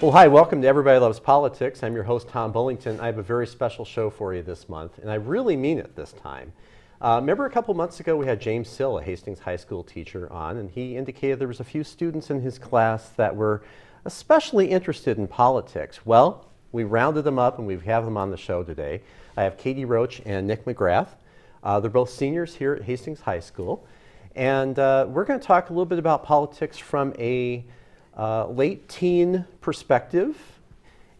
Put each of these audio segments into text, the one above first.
Well, hi, welcome to Everybody Loves Politics. I'm your host, Tom Bullington. I have a very special show for you this month, and I really mean it this time. Remember a couple months ago we had James Sill, a Hastings High School teacher, on, and he indicated there was a few students in his class that were especially interested in politics. Well, we rounded them up and we have them on the show today. I have Katie Roach and Nick McGrath. They're both seniors here at Hastings High School, and we're going to talk a little bit about politics from a late teen perspective.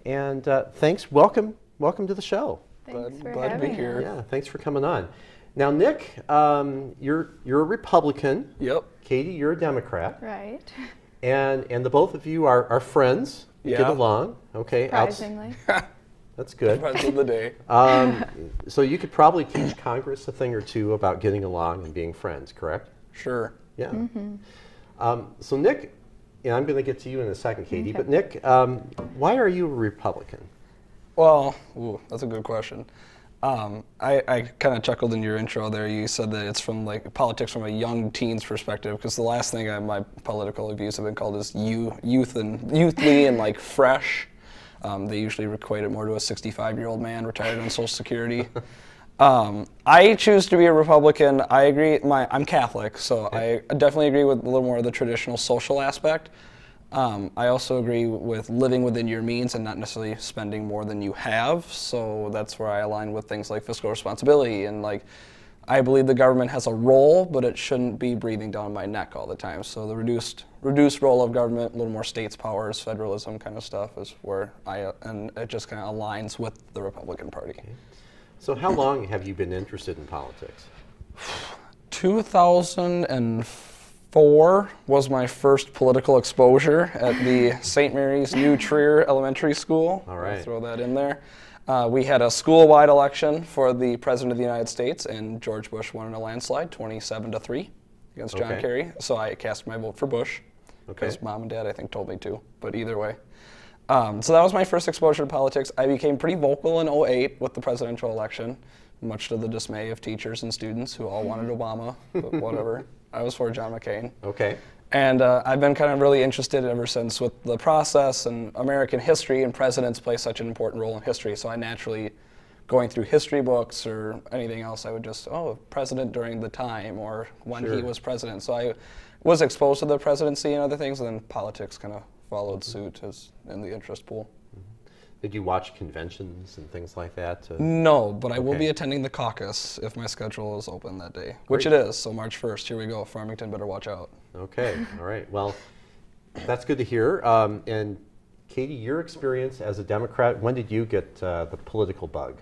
And thanks, welcome to the show. Thanks for glad to be here. Yeah, thanks for coming on. Now, Nick, you're a Republican. Yep. Katie, you're a Democrat. Right. And the both of you are friends. You Yeah. get along. Okay. Surprisingly. That's good. Depends on the day. So you could probably teach Congress a thing or two about getting along and being friends, correct? Sure. Yeah. So Nick, I'm going to get to you in a second, Katie. Okay. But Nick, why are you a Republican? Well, that's a good question. I kind of chuckled in your intro there. You said that it's from like politics from a young teen's perspective, because the last thing my political views have been called is youthly and like fresh. They usually equate it more to a 65-year-old man retired on Social Security. I choose to be a Republican. I agree. I'm Catholic, so I definitely agree with a little more of the traditional social aspect. I also agree with living within your means and not necessarily spending more than you have. So that's where I align with things like fiscal responsibility and like. I believe the government has a role, but it shouldn't be breathing down my neck all the time. So the reduced role of government, a little more states' powers, federalism kind of stuff is where and it just kind of aligns with the Republican Party. Okay. So how long have you been interested in politics? 2004 was my first political exposure at the St. Mary's New Trier Elementary School. All right. I'll throw that in there. We had a school-wide election for the President of the United States, and George Bush won in a landslide, 27-3 against John Kerry. So I cast my vote for Bush, because Mom and Dad, I think, told me to, but either way. So that was my first exposure to politics. I became pretty vocal in 2008 with the presidential election, much to the dismay of teachers and students who all wanted Obama, but whatever. I was for John McCain. Okay. And I've been kind of really interested ever since with the process and American history, and presidents play such an important role in history. So I naturally, going through history books or anything else, I would just, president during the time or when he was president. So I was exposed to the presidency and other things, and then politics kind of followed suit as in the interest pool. Did you watch conventions and things like that? No, but I will be attending the caucus if my schedule is open that day, which it is. So March 1st, here we go. Farmington better watch out. Okay, all right. Well, that's good to hear. And Katie, your experience as a Democrat, when did you get the political bug?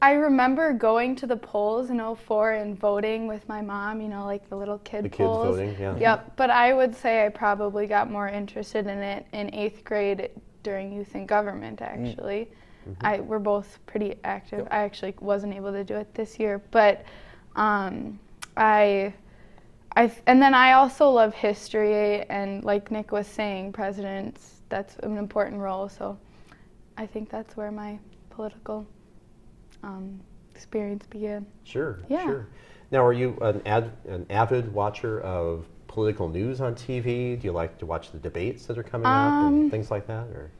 I remember going to the polls in 2004 and voting with my mom, like the little kid polls. The kids voting, yeah. Yep, but I would say I probably got more interested in it in 8th grade during youth and government, actually. We're both pretty active. I actually wasn't able to do it this year, but and then I also love history, and like Nick was saying, presidents, that's an important role, so I think that's where my political experience began. Sure, Yeah. sure. Now, are you an avid watcher of political news on TV? Do you like to watch the debates that are coming up and things like that? Or?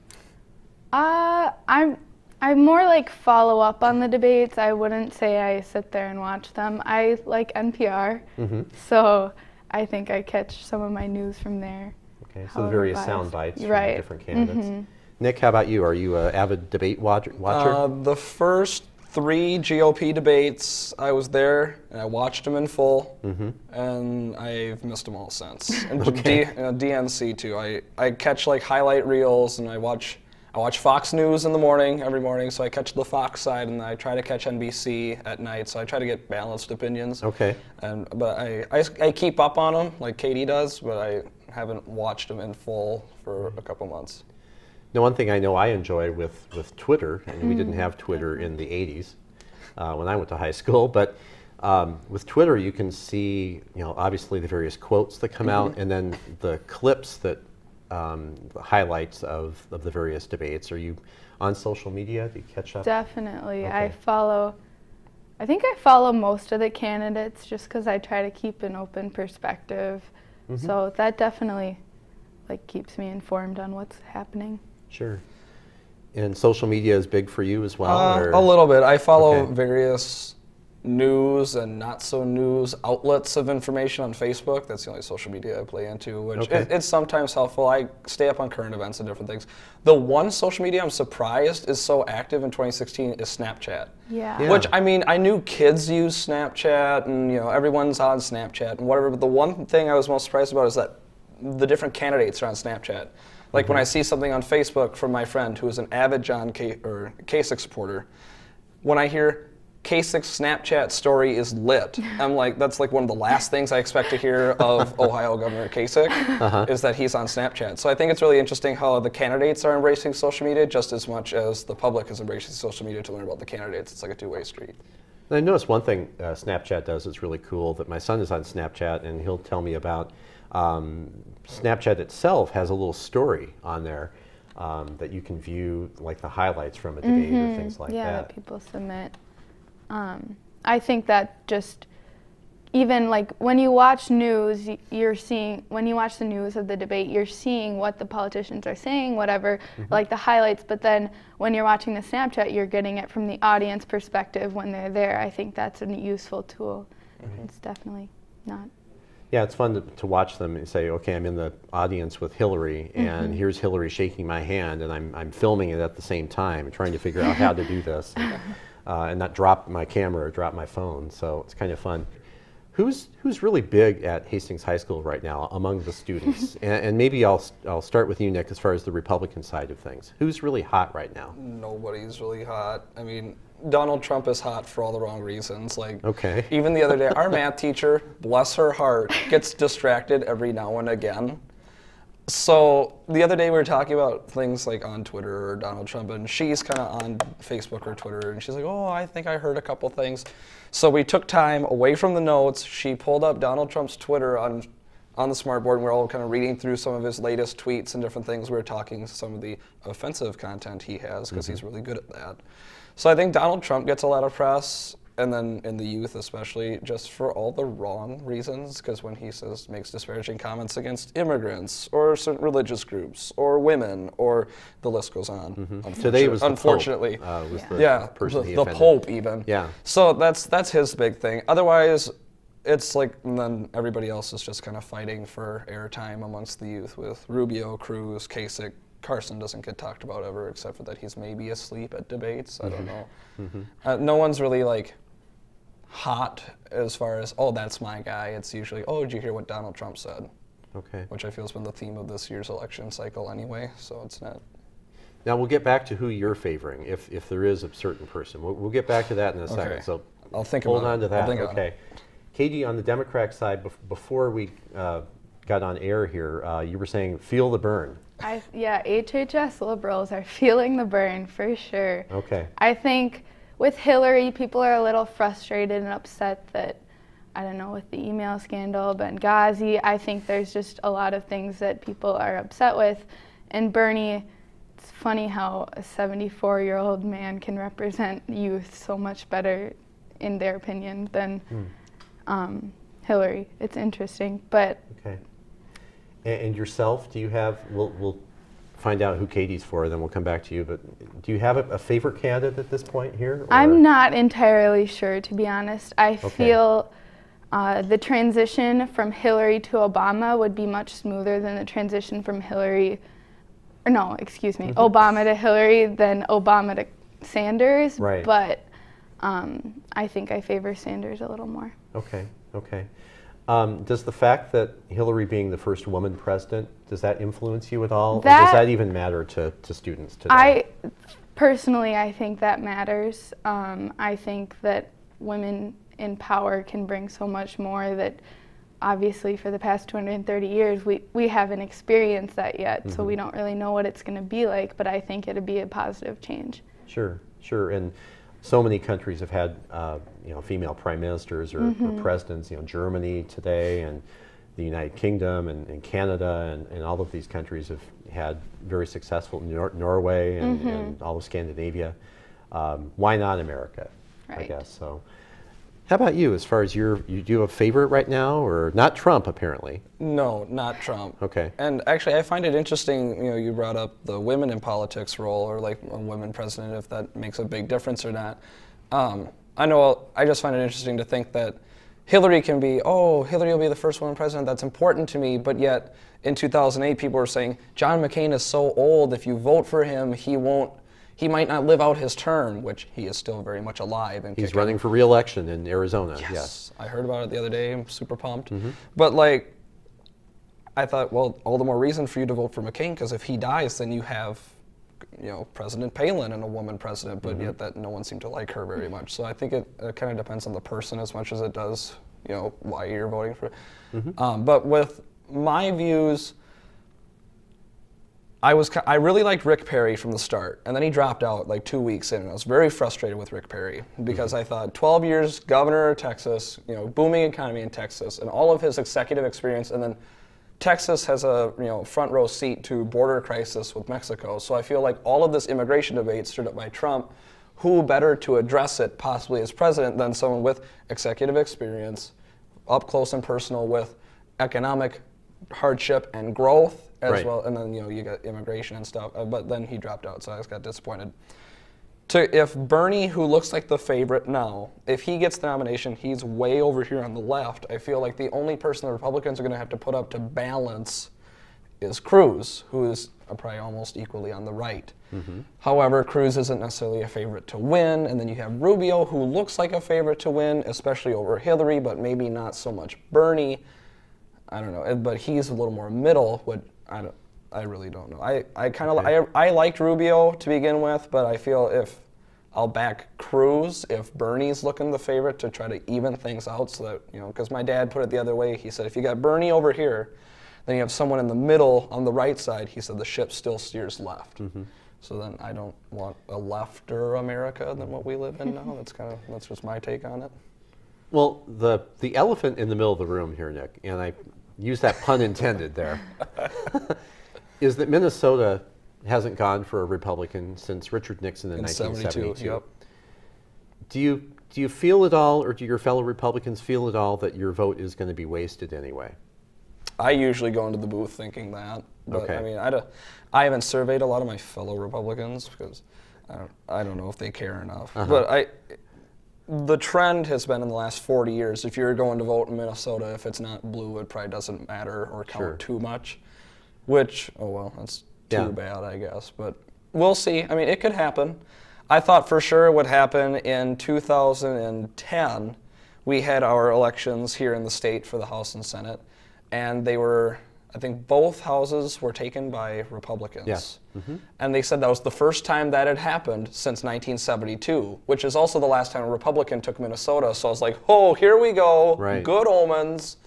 I more like follow up on the debates. I wouldn't say I sit there and watch them. I like NPR, so I think I catch some of my news from there. Okay, so the various sound bites from Right. different candidates. Nick, how about you? Are you an avid debate watcher? The first 3 GOP debates, I was there and I watched them in full, and I've missed them all since. And DNC too. I catch like highlight reels, and I watch Fox News in the morning every morning, so I catch the Fox side, and I try to catch NBC at night. So I try to get balanced opinions. Okay. But I keep up on them like Katie does, but I haven't watched them in full for a couple months. Now, one thing I know I enjoy with Twitter, and we didn't have Twitter in the 80s when I went to high school, but with Twitter you can see, obviously the various quotes that come out, and then the clips that, the highlights of the various debates. Are you on social media? Do you catch up? Definitely. Okay. I think I follow most of the candidates just because I try to keep an open perspective. So that definitely like keeps me informed on what's happening. Sure. And social media is big for you as well? Or? A little bit. I follow Okay. various news and not so news outlets of information on Facebook. That's the only social media I play into, which Okay. it's sometimes helpful. I stay up on current events and different things. The one social media I'm surprised is so active in 2016 is Snapchat. Yeah. Yeah. Which, I mean, I knew kids use Snapchat and, you know, everyone's on Snapchat and whatever, but the one thing I was most surprised about is that the different candidates are on Snapchat. Like when I see something on Facebook from my friend who is an avid John Kasich supporter, when I hear Kasich's Snapchat story is lit, I'm like, that's like one of the last things I expect to hear of Ohio Governor Kasich, is that he's on Snapchat. So I think it's really interesting how the candidates are embracing social media just as much as the public is embracing social media to learn about the candidates. It's like a two-way street. And I noticed one thing Snapchat does that's really cool, that my son is on Snapchat and he'll tell me about. Snapchat itself has a little story on there that you can view, like the highlights from a debate or things like Yeah, that. that people submit. I think that just, even like when you watch news, you're seeing, when you watch the news of the debate, you're seeing what the politicians are saying, whatever, like the highlights, but then when you're watching the Snapchat, you're getting it from the audience perspective when they're there. I think that's a useful tool. It's definitely not. Yeah, it's fun to watch them and say, okay, I'm in the audience with Hillary, and here's Hillary shaking my hand, and I'm filming it at the same time, trying to figure out how to do this, and not drop my camera or drop my phone. So it's kind of fun. Who's really big at Hastings High School right now among the students? and maybe I'll start with you, Nick, as far as the Republican side of things. Who's really hot right now? Nobody's really hot. I mean, Donald Trump is hot for all the wrong reasons. Like, Okay. even the other day, our math teacher, bless her heart, gets distracted every now and again. So the other day we were talking about things like on Twitter or Donald Trump, and she's kind of on Facebook or Twitter, and she's like, oh, I think I heard a couple things. So we took time away from the notes. She pulled up Donald Trump's Twitter on the smartboard, and we're all kind of reading through some of his latest tweets and different things. We were talking some of the offensive content he has, because he's really good at that. So I think Donald Trump gets a lot of press, and then in the youth especially, just for all the wrong reasons, because when he makes disparaging comments against immigrants or certain religious groups or women, or the list goes on. Today was the unfortunately. Pope, was Yeah, the person he the offended. Pope even. Yeah. So that's his big thing. Otherwise, it's like, and then everybody else is just kind of fighting for airtime amongst the youth with Rubio, Cruz, Kasich. Carson doesn't get talked about ever, except for that he's maybe asleep at debates. I don't know. No one's really like hot as far as, oh, that's my guy. It's usually, oh, did you hear what Donald Trump said? Okay. Which I feel has been the theme of this year's election cycle anyway, so it's not. Now we'll get back to who you're favoring, if there is a certain person. We'll get back to that in a second. Okay. So I'll think hold about on it. to that. I'll think on Okay. it. Katie, on the Democratic side, before we got on air here, you were saying feel the burn. Yeah, HHS liberals are feeling the burn for sure. Okay. I think with Hillary, people are a little frustrated and upset that, I don't know, with the email scandal, Benghazi, I think there's just a lot of things that people are upset with. And Bernie, it's funny how a 74-year-old man can represent youth so much better, in their opinion, than Hillary. It's interesting, but... Okay. And yourself, do you have, we'll find out who Katie's for, then we'll come back to you, but do you have a favorite candidate at this point here? Or? I'm not entirely sure, to be honest. I feel the transition from Hillary to Obama would be much smoother than the transition from Obama to Hillary than Obama to Sanders. Right. But I think I favor Sanders a little more. Okay, okay. Does the fact that Hillary being the first woman president, does that influence you at all? Or does that even matter to students today? Personally, I think that matters. I think that women in power can bring so much more that obviously for the past 230 years we haven't experienced that yet, so we don't really know what it's going to be like, but I think it'd be a positive change. Sure, sure. And so many countries have had female prime ministers or presidents, Germany today and the United Kingdom and Canada and all of these countries have had very successful, Norway and all of Scandinavia. Why not America, Right. I guess. So How about you, as far as you do a favorite right now, or not Trump apparently? No, not Trump. Okay. And actually, I find it interesting, you brought up the women in politics role, or like a women president, if that makes a big difference or not. I just find it interesting to think that Hillary will be the first woman president, that's important to me, but yet in 2008 people were saying, John McCain is so old, if you vote for him, he might not live out his term, which he is still very much alive and He's running for re-election in Arizona. Yes. I heard about it the other day. I'm super pumped. But like, I thought, well, all the more reason for you to vote for McCain, because if he dies, then you have, President Palin and a woman president, but yet that no one seemed to like her very much. So I think it kind of depends on the person as much as it does, why you're voting for. But with my views, I really liked Rick Perry from the start, and then he dropped out like 2 weeks in, and I was very frustrated with Rick Perry because I thought 12 years governor of Texas, booming economy in Texas, and all of his executive experience, and then Texas has a front row seat to border crisis with Mexico. So I feel like all of this immigration debate stirred up by Trump. Who better to address it possibly as president than someone with executive experience, up close and personal with economic hardship and growth as well, and then you got immigration and stuff. But then he dropped out, so I just got disappointed. If Bernie, who looks like the favorite now, if he gets the nomination, he's way over here on the left. I feel like the only person the Republicans are going to have to put up to balance is Cruz, who is probably almost equally on the right. However, Cruz isn't necessarily a favorite to win, and then you have Rubio, who looks like a favorite to win, especially over Hillary, but maybe not so much Bernie. I don't know, but he's a little more middle. I really don't know. I liked Rubio to begin with, but I feel if I'll back Cruz if Bernie's looking the favorite to try to even things out, so that because my dad put it the other way. He said if you got Bernie over here, then you have someone in the middle on the right side. He said the ship still steers left. So then I don't want a lefter America than what we live in now. That's just my take on it. Well, the elephant in the middle of the room here, Nick, and I use that pun intended there, is that Minnesota hasn't gone for a Republican since Richard Nixon in 1972. Yep. Do you feel at all, or do your fellow Republicans feel at all, that your vote is going to be wasted anyway? I usually go into the booth thinking that, but Okay. I mean, I haven't surveyed a lot of my fellow Republicans because I don't know if they care enough. But the trend has been in the last 40 years, if you're going to vote in Minnesota, if it's not blue, it probably doesn't matter or count too much, which, oh well, that's too bad, I guess. But we'll see. I mean, it could happen. I thought for sure it would happen in 2010. We had our elections here in the state for the House and Senate, and they were, I think both houses were taken by Republicans. Yes. And they said that was the first time that had happened since 1972, which is also the last time a Republican took Minnesota. So I was like, oh, here we go, good omens.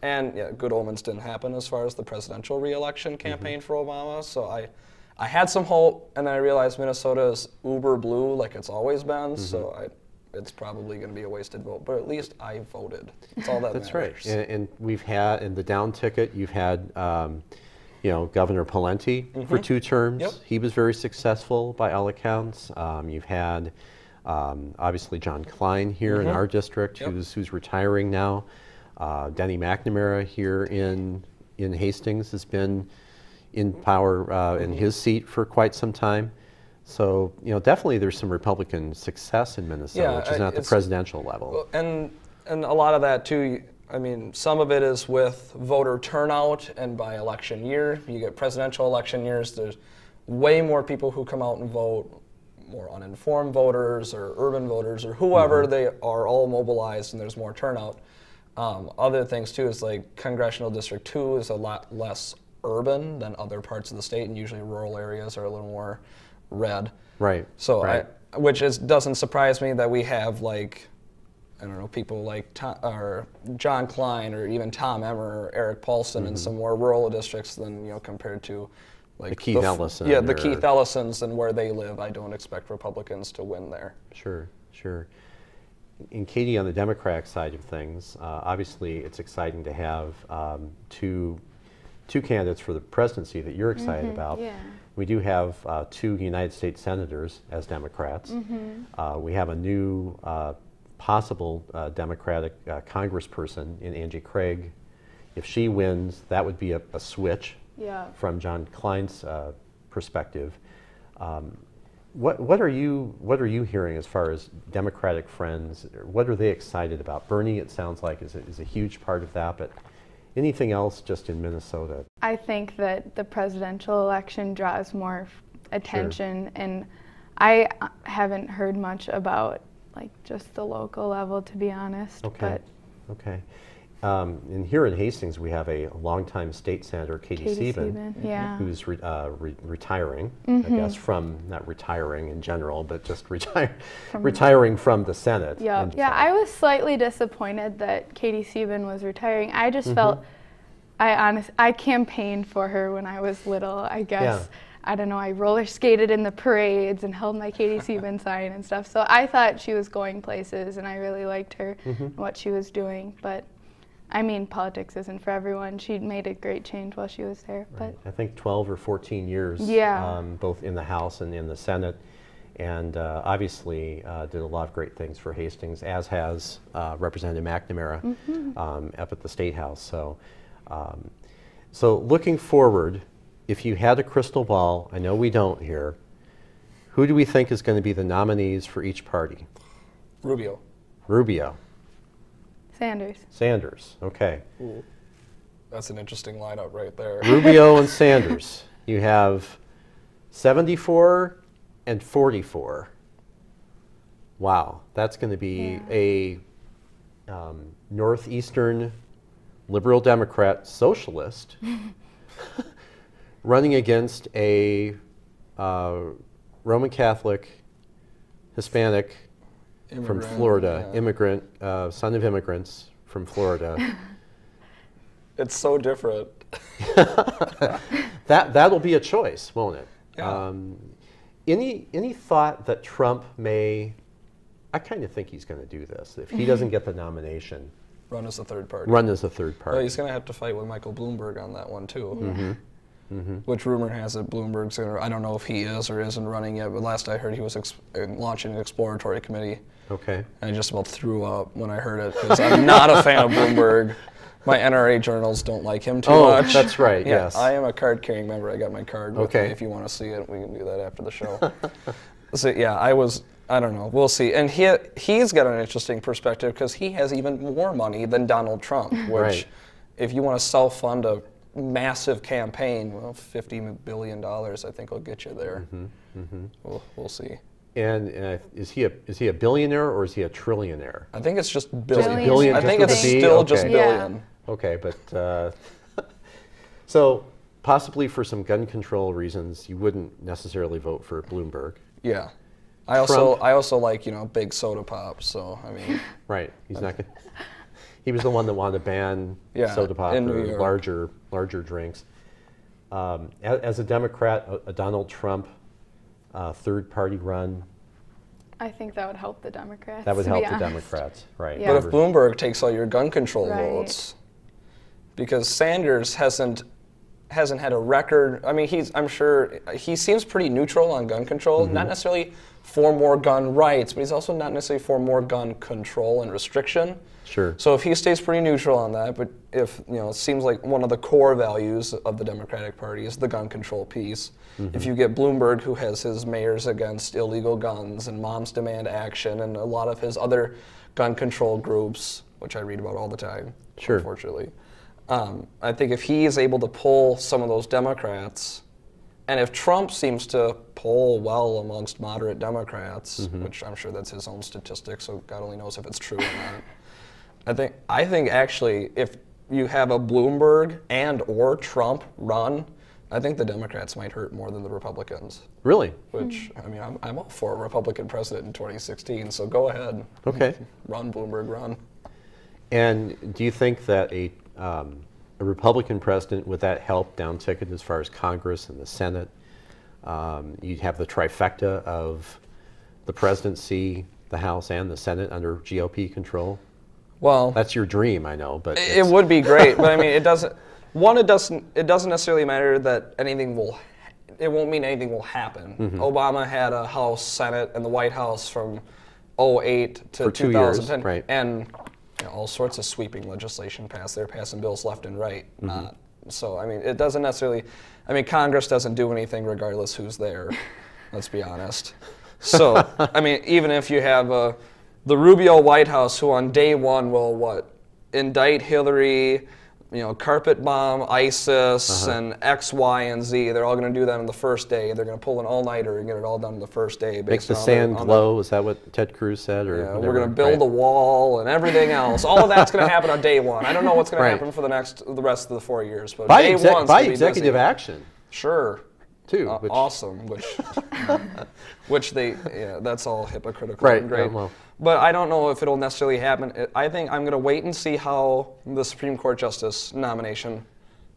And yeah, good omens didn't happen as far as the presidential re-election campaign for Obama. So I had some hope, and then I realized Minnesota is uber blue like it's always been, so it's probably going to be a wasted vote, but at least I voted. That's all that That's matters. right. And we've had, in the down ticket, you've had Governor Pawlenty for 2 terms. Yep. He was very successful by all accounts. You've had obviously John Klein here in our district, who's retiring now. Denny McNamara here in Hastings has been in power in his seat for quite some time. So, definitely there's some Republican success in Minnesota, which is not the presidential level. And a lot of that too, I mean, some of it is with voter turnout, and by election year, you get presidential election years, there's way more people who come out and vote, more uninformed voters or urban voters or whoever, they are all mobilized and there's more turnout. Other things too is like Congressional District 2 is a lot less urban than other parts of the state, and usually rural areas are a little more red. Right. So which doesn't surprise me that we have like, I don't know, people like John Klein or even Tom Emmer or Eric Paulson in some more rural districts than compared to like the Keith Ellison. Yeah, the Keith Ellisons and where they live. I don't expect Republicans to win there. Sure. And Katie, on the Democratic side of things, obviously it's exciting to have two candidates for the presidency that you're excited about. Yeah. We do have 2 United States senators as Democrats. We have a new possible Democratic congressperson in Angie Craig. If she wins, that would be a switch from John Klein's perspective. What are you hearing as far as Democratic friends? What are they excited about? Bernie, it sounds like, is a huge part of that, but anything else just in Minnesota? I think that the presidential election draws more attention, and I haven't heard much about like just the local level, to be honest. Okay. Okay. And here in Hastings, we have a longtime state senator, Katie Sieben, who's retiring, I guess, from, not retiring in general, but just retiring from the Senate. Yeah, I was slightly disappointed that Katie Sieben was retiring. I just felt, I campaigned for her when I was little, I guess. Yeah. I don't know, I roller skated in the parades and held my Katie Sieben sign and stuff. So I thought she was going places, and I really liked her and what she was doing. But I mean, politics isn't for everyone. She made a great change while she was there. Right. But I think 12 or 14 years, both in the House and in the Senate, and obviously did a lot of great things for Hastings, as has Representative McNamara up at the State House. So, so looking forward, if you had a crystal ball, I know we don't here, who do we think is going to be the nominees for each party? Rubio. Rubio. Sanders. Sanders, okay. Ooh, that's an interesting lineup right there. Rubio and Sanders. You have 74 and 44. Wow, that's going to be a northeastern liberal Democrat socialist running against a Roman Catholic, Hispanic, from Florida, immigrant, son of immigrants from Florida. It's so different. That'll be a choice, won't it? Yeah. Any thought that Trump may? I kind of think he's going to do this if he doesn't get the nomination. Run as a third party. Run as a third party. Well, he's going to have to fight with Michael Bloomberg on that one too. Which rumor has it Bloomberg's going to, I don't know if he is or isn't running yet, but last I heard he was launching an exploratory committee. Okay. And I just about threw up when I heard it because I'm not a fan of Bloomberg. My NRA journals don't like him too much. Oh, that's right, yes. I am a card-carrying member. I got my card with me. If you want to see it, we can do that after the show. So yeah, I don't know. We'll see. And he's got an interesting perspective because he has even more money than Donald Trump, which if you want to self-fund a massive campaign, well, $50 billion, I think will get you there. We'll see. And is he a billionaire or is he a trillionaire? I think it's just billion. Billion I think it's still just billion. Okay, but so possibly for some gun control reasons, you wouldn't necessarily vote for Bloomberg. Yeah. I also like, big soda pops, so I mean. Right. He's not gonna, he was the one that wanted to ban soda pop or larger drinks. As a Democrat, a Donald Trump third party run. I think that would help the Democrats. That would help the Democrats, right. Yeah. But if Bloomberg takes all your gun control votes, because Sanders hasn't had a record. I mean, I'm sure he seems pretty neutral on gun control, not necessarily for more gun rights, but he's also not necessarily for more gun control and restriction. Sure. So if he stays pretty neutral on that, but if, it seems like one of the core values of the Democratic Party is the gun control piece. If you get Bloomberg, who has his mayors against illegal guns and Moms Demand Action and a lot of his other gun control groups, which I read about all the time, unfortunately. I think if he is able to pull some of those Democrats, and if Trump seems to poll well amongst moderate Democrats, which I'm sure that's his own statistic, so God only knows if it's true or not. I think actually if you have a Bloomberg and or Trump run, I think the Democrats might hurt more than the Republicans. Really? Which, I mean, I'm all for a Republican president in 2016, so go ahead. Okay. Run, Bloomberg, run. And do you think that a Republican president, would that help down ticket as far as Congress and the Senate? You'd have the trifecta of the presidency, the House, and the Senate under GOP control? Well, that's your dream, I know, but it would be great. But I mean, it doesn't necessarily matter that it won't mean anything will happen. Obama had a House, Senate, and the White House from 08 to For 2 years, 2010, right. and all sorts of sweeping legislation passed. They're passing bills left and right. So I mean, it doesn't necessarily. I mean, Congress doesn't do anything regardless who's there. Let's be honest. So I mean, even if you have the Rubio White House, who on day one will indict Hillary, carpet bomb ISIS and X, Y, and Z. They're all going to do that on the first day. They're going to pull an all-nighter and get it all done on the first day. Make the sand glow. Is that what Ted Cruz said? Or yeah, we're going to build a wall and everything else. All of that's going to happen on day one. I don't know what's going to happen for the rest of the 4 years, but day one's by gonna be executive busy. action. Sure. Too. Awesome. Which that's all hypocritical Right. and great. Well. But I don't know if it'll necessarily happen. I think I'm going to wait and see how the Supreme Court Justice nomination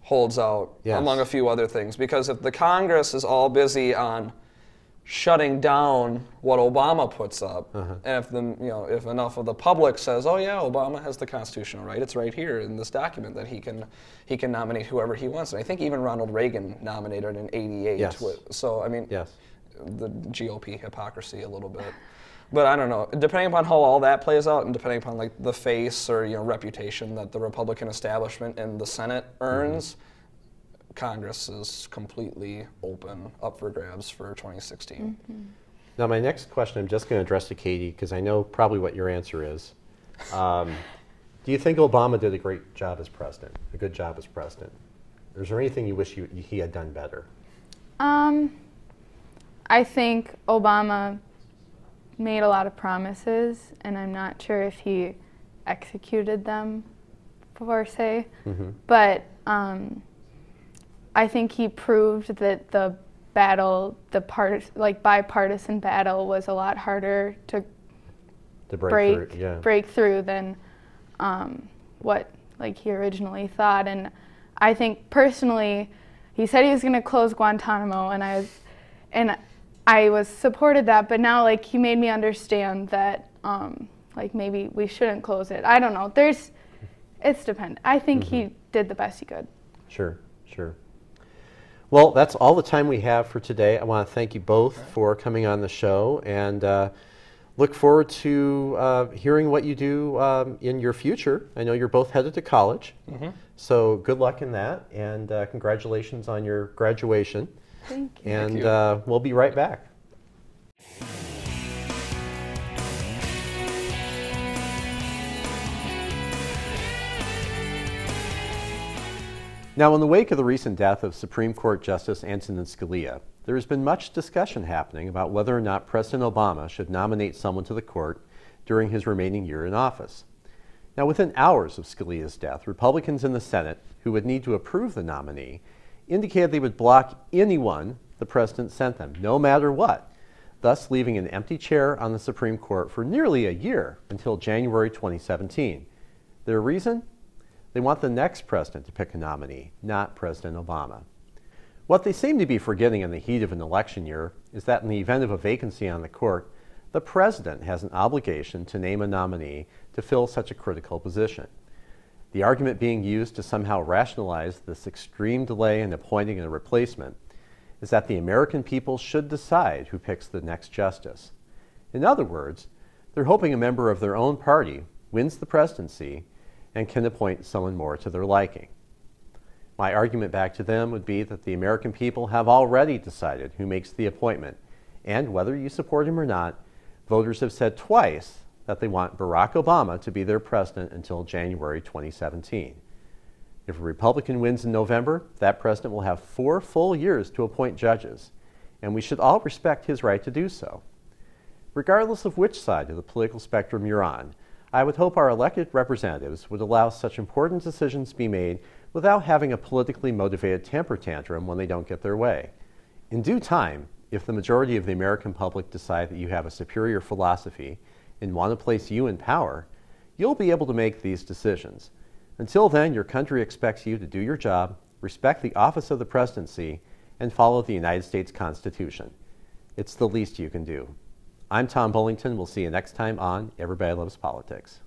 holds out, among a few other things. Because if the Congress is all busy on shutting down what Obama puts up, and if enough of the public says, "Oh yeah, Obama has the constitutional right. It's right here in this document that he can nominate whoever he wants." And I think even Ronald Reagan nominated in '88. Yes. So I mean, Yes. the GOP hypocrisy a little bit. But I don't know. Depending upon how all that plays out, and depending upon the face or reputation that the Republican establishment in the Senate earns, Congress is completely up for grabs for 2016. Now, my next question I'm just going to address to Katie, because I know probably what your answer is. Do you think Obama did a great job as president, a good job as president? Or is there anything you wish he had done better? I think Obama made a lot of promises, and I'm not sure if he executed them per se. But I think he proved that the battle, bipartisan battle, was a lot harder to break through than what he originally thought. And I think personally, he said he was going to close Guantanamo, and I was supported that. But now he made me understand that maybe we shouldn't close it. I don't know. It's dependent. I think he did the best he could. Sure. Well, that's all the time we have for today. I want to thank you both for coming on the show, and look forward to hearing what you do in your future. I know you're both headed to college, so good luck in that, and congratulations on your graduation. Thank you. And we'll be right back. Now, in the wake of the recent death of Supreme Court Justice Antonin Scalia, there has been much discussion happening about whether or not President Obama should nominate someone to the court during his remaining year in office. Now, within hours of Scalia's death, Republicans in the Senate, who would need to approve the nominee, indicated they would block anyone the president sent them, no matter what, thus leaving an empty chair on the Supreme Court for nearly a year until January 2017. Their reason? They want the next president to pick a nominee, not President Obama. What they seem to be forgetting in the heat of an election year is that in the event of a vacancy on the court, the president has an obligation to name a nominee to fill such a critical position. The argument being used to somehow rationalize this extreme delay in appointing a replacement is that the American people should decide who picks the next justice. In other words, they're hoping a member of their own party wins the presidency and can appoint someone more to their liking. My argument back to them would be that the American people have already decided who makes the appointment, and whether you support him or not, voters have said twice that they want Barack Obama to be their president until January 2017. If a Republican wins in November, that president will have 4 full years to appoint judges, and we should all respect his right to do so. Regardless of which side of the political spectrum you're on, I would hope our elected representatives would allow such important decisions to be made without having a politically motivated temper tantrum when they don't get their way. In due time, if the majority of the American public decide that you have a superior philosophy and want to place you in power, you'll be able to make these decisions. Until then, your country expects you to do your job, respect the office of the presidency, and follow the United States Constitution. It's the least you can do. I'm Tom Bullington. We'll see you next time on Everybody Loves Politics.